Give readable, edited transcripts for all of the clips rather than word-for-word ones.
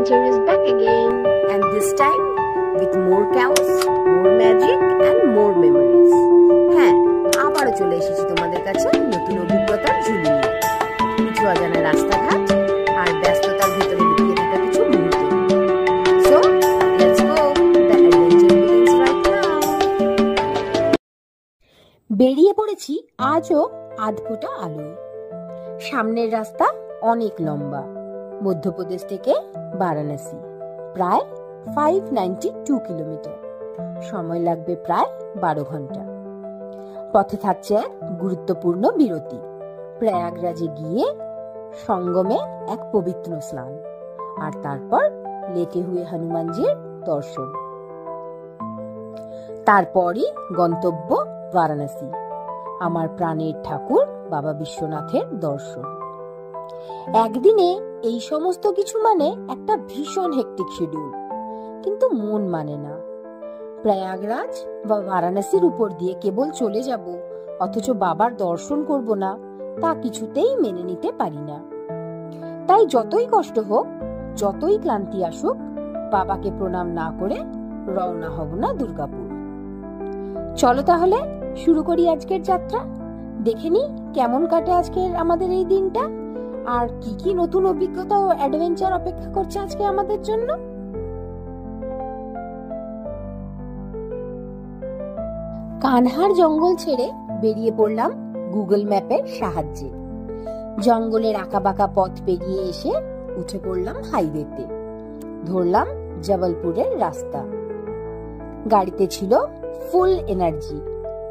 adventure is back again, and this time with more chaos, more magic and more memories. হ্যাঁ, আবারও চলে এসেছি তোমাদের কাছে নতুন অভিজ্ঞতার ঝুলি নিয়ে। কিছু অজানা রাস্তাঘাট আর ব্যস্ততার ভিতরে লুকিয়ে থাকা কিছু মুহূর্ত। So, let's go. The adventure begins right now. বেরিয়ে পড়েছি আজও আধফোঁটা আলোয়। সামনের রাস্তা অনেক লম্বা, মধ্যপ্রদেশ থেকে বারাণসী, প্রায় 592 কিলোমিটার। সময় লাগবে প্রায় 12 ঘন্টা। পথে থাকছে এক গুরুত্বপূর্ণ বিরতি, প্রয়াগরাজে গিয়ে সঙ্গমে এক পবিত্র স্নান, আর তারপর লেটে হুয়ে হনুমানজির দর্শন। তারপরই গন্তব্য বারাণসী, আমার প্রাণের ঠাকুর বাবা বিশ্বনাথের দর্শন। একদিনে এই সমস্ত কিছু মানে একটা ভীষণ হেক্টিক শিডিউল, কিন্তু মন মানে না। প্রয়াগরাজ বা বারাণসীর উপর দিয়ে কেবল চলে যাব, অথচ বাবার দর্শন করব না, তা কিছুতেই মেনে নিতে পারি না। তাই যতই কষ্ট হোক, যতই ক্লান্তি আসুক, বাবাকে প্রণাম না করে রওনা হব না দুর্গাপুর। চলো তাহলে শুরু করি আজকের যাত্রা। দেখে নি কেমন কাটে আজকের আমাদের এই দিনটা, আর কি কি নতুন অভিজ্ঞতা ও অ্যাডভেঞ্চার অপেক্ষা করছে আজকে আমাদের জন্য। কানহার জঙ্গল ছেড়ে বেরিয়ে পড়লাম গুগল ম্যাপের সাহায্যে। জঙ্গলের আঁকাবাঁকা পথ পেরিয়ে এসে উঠে পড়লাম হাইওয়েতে, ধরলাম জবলপুরের রাস্তা। গাড়িতে ছিল ফুল এনার্জি,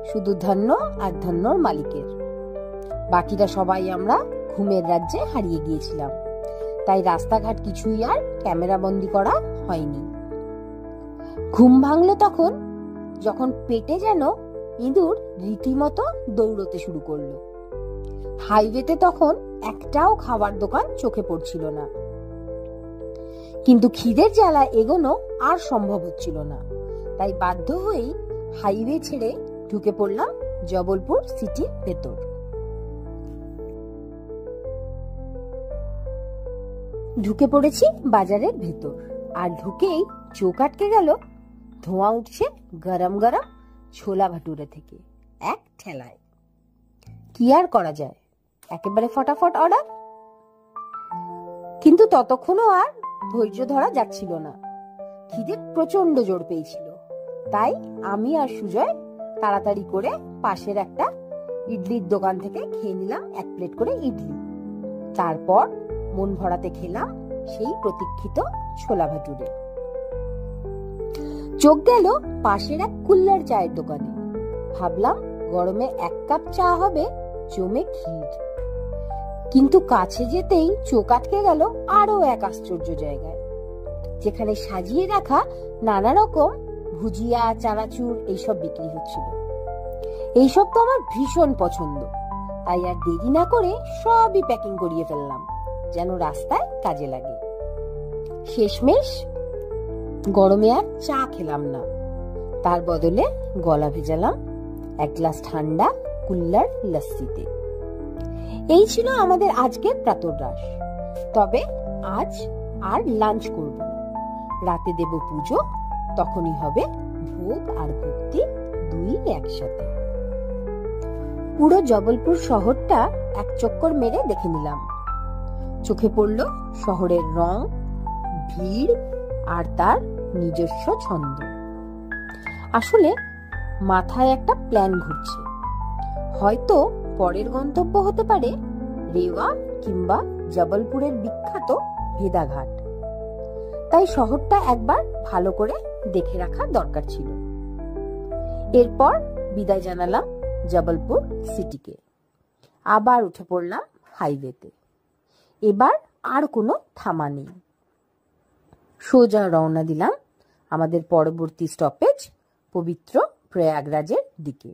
শুধু ধন্য আর ধন্যর মালিকের। বাকিরা সবাই আমরা ঘুমের রাজ্যে হারিয়ে গিয়েছিলাম, তাই রাস্তাঘাট কিছুই আর ক্যামেরা বন্দি করা হয়নি। ঘুম ভাঙলো তখন, যখন পেটে যেন ইঁদুর রীতিমতো দৌড়তে শুরু করলো। হাইওয়েতে তখন একটাও খাবার দোকান চোখে পড়ছিল না, কিন্তু খিদের জ্বালা এগোনো আর সম্ভব হচ্ছিল না। তাই বাধ্য হয়েই হাইওয়ে ছেড়ে ঢুকে পড়লাম জবলপুর সিটির ভেতর। ঢুকে পড়েছি বাজারের ভেতর, আর ঢুকেই চোখ আটকে গেল, ধোঁয়া উঠছে গরম গরম ছোলা ভাটুরে থেকে এক ঠেলায়। কি আর করা যায়, একেবারে ফটাফট অর্ডার। কিন্তু ততক্ষণও আর ধৈর্য ধরা যাচ্ছিল না, খিদে প্রচন্ড জোর পেয়েছিল। তাই আমি আর সুজয় তাড়াতাড়ি করে পাশের একটা ইডলির দোকান থেকে খেয়ে নিলাম 1 প্লেট করে ইডলি। তারপর মন ভরাতে খেলাম সেই প্রতীক্ষিত ছোলা ভাটুরে। চোখ গেল পাশের এক কুল্লার চায়ের দোকানে। ভাবলাম গরমে 1 কাপ চা হবে জমে ক্ষীর। কিন্তু কাছে যেতেই চোখ আটকে গেল আরো এক আশ্চর্য জায়গায়, যেখানে সাজিয়ে রাখা নানা রকম ভুজিয়া, চানাচুর এইসব বিক্রি হচ্ছিল। এইসব তো আমার ভীষণ পছন্দ, তাই আর দেরি না করে সবই প্যাকিং করিয়ে ফেললাম, যেন রাস্তায় কাজে লাগে। শেষমেশ গরমে আর চা খেলাম না, তার বদলে গলা ভেজালাম 1 গ্লাস ঠান্ডা কুল্লার লস্যিতে। এই ছিল আমাদের আজকের প্রাতরাশ। তবে আজ আর লাঞ্চ করব না, রাতে দেব পুজো, তখনই হবে ভোগ আর ভক্তি দুই একসাথে। পুরো জবলপুর শহরটা এক চক্কর মেরে দেখে নিলাম। চোখে পড়ল শহরের রং, ভিড় আর তার নিজস্ব ছন্দ। আসলে মাথায় একটা প্ল্যান ঘুরছে, হয়তো পরের গন্তব্য হতে পারে রেওয়া কিংবা জবলপুরের বিখ্যাত ভেদাঘাট। তাই শহরটা একবার ভালো করে দেখে রাখা দরকার ছিল। এরপর বিদায় জানালাম জবলপুর সিটিকে, আবার উঠে পড়লাম হাইওয়েতে। এবার আর কোনো থামা নেই, সোজা রওনা দিলাম আমাদের পরবর্তী স্টপেজ পবিত্র প্রয়াগরাজের দিকে।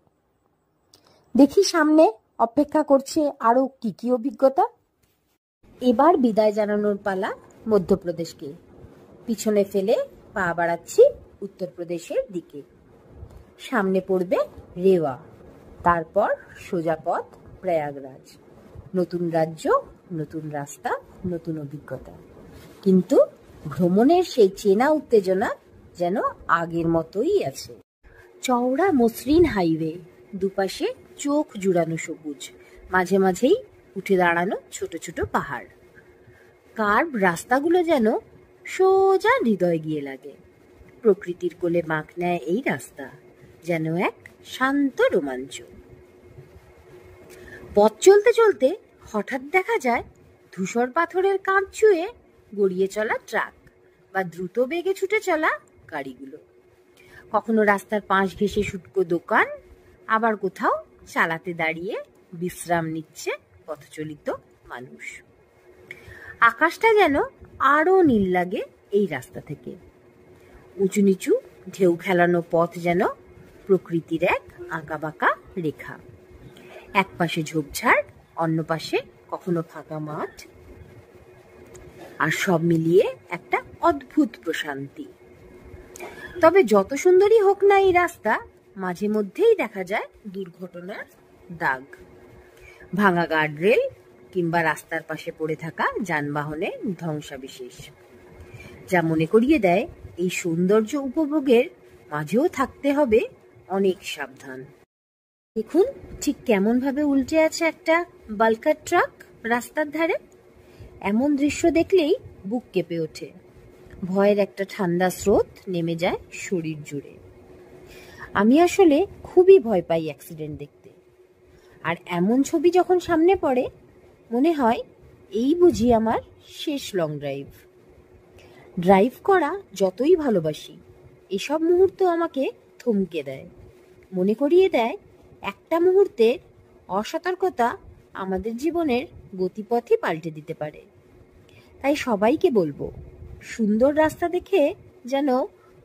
দেখি সামনে অপেক্ষা করছে আরো কি কি অভিজ্ঞতা। এবার বিদায় জানানোর পালা মধ্যপ্রদেশকে, পিছনে ফেলে পা বাড়াচ্ছি উত্তরপ্রদেশের দিকে। সামনে পড়বে রেওয়া, তারপর সোজা পথ প্রয়াগরাজ। নতুন রাজ্য, নতুন রাস্তা, নতুন অভিজ্ঞতা, কিন্তু ভ্রমণের সেই চেনা উত্তেজনা যেন আগের মতোই আছে। চওড়া মসৃণ হাইওয়ে, দুপাশে চোখ জুড়ানো সবুজ, মাঝে মাঝেই উঠে দাঁড়ানো ছোট ছোট পাহাড়। কার্ভ রাস্তাগুলো যেন সোজা হৃদয় গিয়ে লাগে। প্রকৃতির কোলে বাঁক নেয় এই রাস্তা, যেন এক শান্ত রোমাঞ্চ। পথ চলতে চলতে হঠাৎ দেখা যায় ধূসর পাথরের কাঁধ ছুঁয়ে গড়িয়ে চলা ট্রাক বা দ্রুত বেগে ছুটে চলা গাড়িগুলো। কখনো রাস্তার পাশ ঘেঁষে শুটকো দোকান, আবার কোথাও চালাতে দাঁড়িয়ে বিশ্রাম নিচ্ছে পথচলিত মানুষ। আকাশটা যেন আরো নীল লাগে এই রাস্তা থেকে। উঁচু নিচু ঢেউ খেলানো পথ যেন প্রকৃতির এক আঁকাবাঁকা রেখা। এক পাশে ঝোপঝাড়, অন্য পাশে কখনো ফাঁকা মাঠ, আর সব মিলিয়ে একটা অদ্ভুত প্রশান্তি। তবে যত সুন্দরই হোক না এই রাস্তা, মাঝে মধ্যেই দেখা যায় দুর্ঘটনার দাগ, ভাঙা গার্ডরেল কিংবা রাস্তার পাশে পড়ে থাকা যানবাহনের ধ্বংসাবিশেষ, যা মনে করিয়ে দেয় এই সৌন্দর্য উপভোগের মাঝেও থাকতে হবে অনেক সাবধান। দেখুন ঠিক কেমন ভাবে উল্টে আছে একটা বাল্কার ট্রাক রাস্তার ধারে। এমন দৃশ্য দেখলেই বুক কেঁপে ওঠে, ভয়ের একটা ঠান্ডা স্রোত নেমে যায় শরীর জুড়ে। আমি আসলে খুবই ভয় পাই অ্যাক্সিডেন্ট দেখতে, আর এমন ছবি যখন সামনে পড়ে মনে হয় এই বুঝি আমার শেষ লং ড্রাইভ। ড্রাইভ করা যতই ভালোবাসি, এসব মুহূর্ত আমাকে থমকে দেয়, মনে করিয়ে দেয় একটা মুহূর্তের অসতর্কতা আমাদের জীবনের গতিপথই পাল্টে দিতে পারে। তাই সবাইকে বলবো, সুন্দর রাস্তা দেখে যেন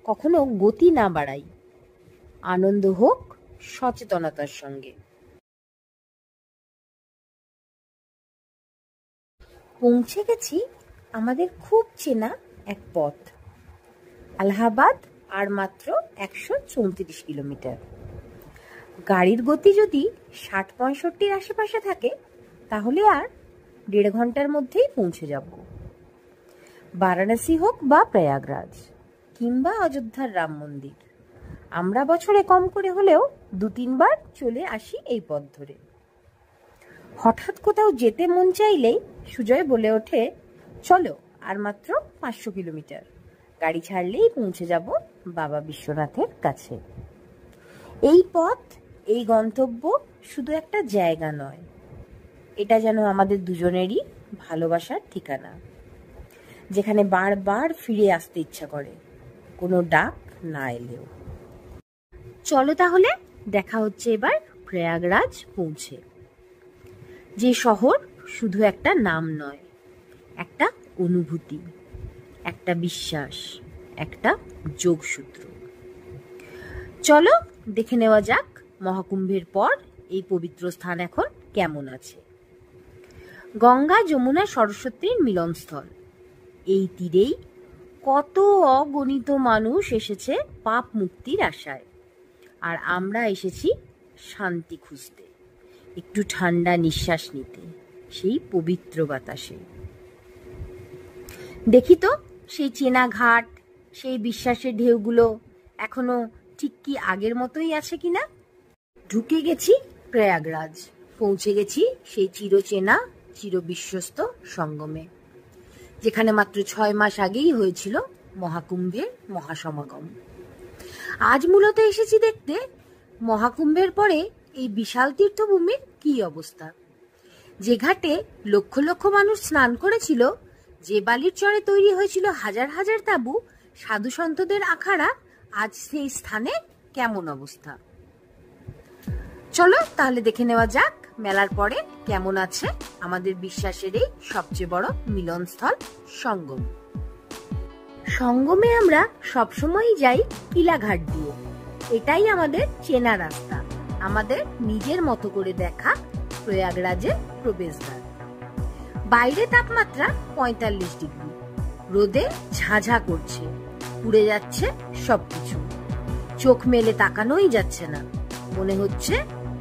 কখনো গতি না বাড়াই, আনন্দ হোক সচেতনতার সঙ্গে। পৌঁছে গেছি আমাদের খুব চেনা এক পথ, আলাহাবাদ, আর মাত্র 134 কিলোমিটার। গাড়ির গতি যদি 60-65 আশেপাশে থাকে তাহলে আর 1.5 ঘন্টার মধ্যেই পৌঁছে যাব। বারাণসী হোক বা প্রয়াগরাজ কিংবা অযোধ্যার রাম মন্দির, আমরা বছরে কম করে হলেও 2-3 বার চলে আসি এই পথ ধরে। হঠাৎ কোথাও যেতে মন চাইলেই সুজয় বলে ওঠে, চলো আর মাত্র 500 কিলোমিটার, গাড়ি ছাড়লেই পৌঁছে যাব বাবা বিশ্বনাথের কাছে। এই পথ, এই গন্তব্য শুধু একটা জায়গা নয়, এটা যেন আমাদের দুজনেরই ভালোবাসার ঠিকানা, যেখানে বারবার ফিরে আসতে ইচ্ছা করে, কোনো ডাক না এলেও। চলো তাহলে দেখা হচ্ছে এবার প্রয়াগরাজ পৌঁছে। যে শহর শুধু একটা নাম নয়, একটা অনুভূতি, একটা বিশ্বাস, একটা যোগসূত্র। চলো দেখে নেওয়া যাক মহাকুম্ভের পর এই পবিত্র স্থান এখন কেমন আছে। গঙ্গা, যমুনা, সরস্বতীর মিলনস্থল। এই তীরেই কত অগণিত মানুষ এসেছে পাপ মুক্তির আশায়, আর আমরা এসেছি শান্তি খুঁজতে, একটু ঠান্ডা নিঃশ্বাস নিতে সেই পবিত্র বাতাসে। দেখি তো সেই চেনা ঘাট, সেই বিশ্বাসের ঢেউগুলো এখনো ঠিক কি আগের মতোই আছে কিনা। ঢুকে গেছি প্রয়াগরাজ, পৌঁছে গেছি সেই চিরচেনা চিরবিশ্বস্ত সঙ্গমে, যেখানে মাত্র 6 মাস আগেই হয়েছিল মহাকুম্ভের মহাসমাগম। আজ মূলত এসেছি দেখতে মহাকুম্ভের পরে এই বিশাল তীর্থভূমির কি অবস্থা। যে ঘাটে লক্ষ লক্ষ মানুষ স্নান করেছিল, যে বালির চরে তৈরি হয়েছিল হাজার হাজার তাঁবু, সাধু সন্তদের আখাড়া, আজ সেই স্থানে কেমন অবস্থা। চলো তাহলে দেখে নেওয়া যাক মেলার পরে কেমন আছে আমাদের বিশ্বাসের এই সবচেয়ে বড় মিলনস্থল সঙ্গম। সঙ্গমে আমরা সবসময়ই যাই কিলাঘাট দিয়ে, এটাই আমাদের চেনা রাস্তা, আমাদের নিজের মতো করে দেখা প্রয়াগরাজের প্রবেশদ্বার। বাইরে তাপমাত্রা 45 ডিগ্রি, রোদে ঝাঁঝা করছে, পুড়ে যাচ্ছে সবকিছু, চোখ মেলে তাকানোই যাচ্ছে না, মনে হচ্ছে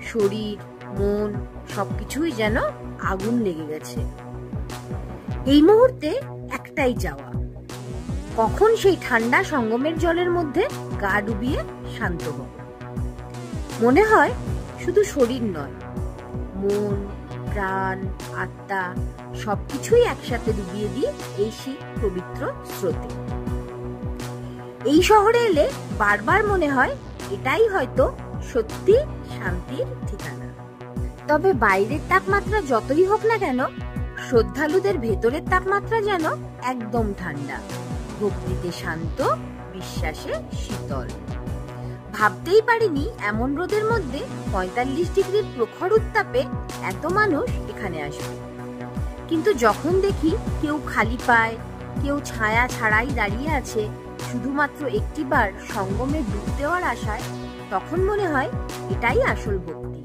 শরীর মন সবকিছুই যেন আগুন লেগে গেছে। এই মুহূর্তে একটাই চাওয়া, কখন সেই ঠান্ডা সঙ্গমের জলের মধ্যে গা ডুবিয়ে শান্ত হব। মনে হয় শুধু শরীর নয়, মন, প্রাণ, আত্মা সবকিছুই একসাথে ডুবিয়ে দিই এই সেই পবিত্র স্রোতে। এই শহরে এলে বারবার মনে হয় এটাই হয়তো সত্যি শান্তির ঠিকানা। তবে বাইরের তাপমাত্রা যতই হোক না কেন, শ্রদ্ধালুদের ভেতরের তাপমাত্রা যেন একদম ঠান্ডা, ভক্তিতে শান্ত, বিশ্বাসে শীতল। ভাবতেই পারিনি এমন রোদের মধ্যে 45 ডিগ্রির প্রখর উত্তাপে এত মানুষ এখানে আসবে। কিন্তু যখন দেখি কেউ খালি পায়, কেউ ছায়া ছাড়াই দাঁড়িয়ে আছে শুধুমাত্র একটিবার সঙ্গমে ডুব দেওয়ার আশায়, তখন মনে হয় এটাই আসল ভক্তি।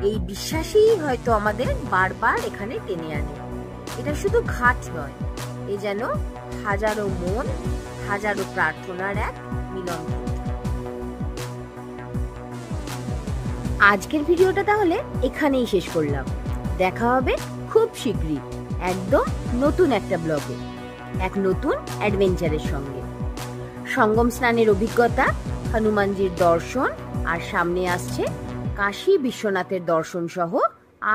এই বিশ্বাসই হয়তো আমাদের বারবার এখানে টেনে আনে। এটা শুধু ঘাট নয়, এ যেন হাজারো মন, হাজারো প্রার্থনার এক মিলন। আজকের ভিডিওটা তাহলে এখানেই শেষ করলাম। দেখা হবে খুব শীঘ্রই একদম নতুন একটা ব্লগে, এক নতুন অ্যাডভেঞ্চারের সঙ্গে। সঙ্গম স্নানের অভিজ্ঞতা, হনুমানজির দর্শন, আর সামনে আসছে কাশী বিশ্বনাথের দর্শন সহ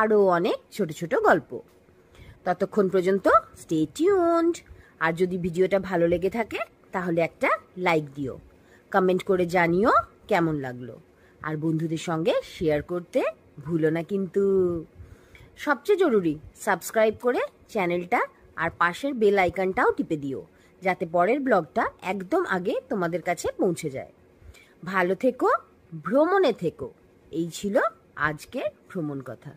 আরো অনেক ছোট ছোট গল্প। ততক্ষণ পর্যন্ত স্টে টিউনড। আর যদি ভিডিওটা ভালো লেগে থাকে তাহলে একটা লাইক দিও, কমেন্ট করে জানিও কেমন লাগলো, আর বন্ধুদের সঙ্গে শেয়ার করতে ভুলো না কিন্তু। সবচেয়ে জরুরি, সাবস্ক্রাইব করে চ্যানেলটা আর পাশের বেল আইকনটাও টিপে দিও, যাতে পরের ব্লগটা একদম আগে তোমাদের কাছে পৌঁছে যায়। ভালো থেকো, ভ্রমণে থেকো। এই ছিল আজকের ভ্রমণ কথা।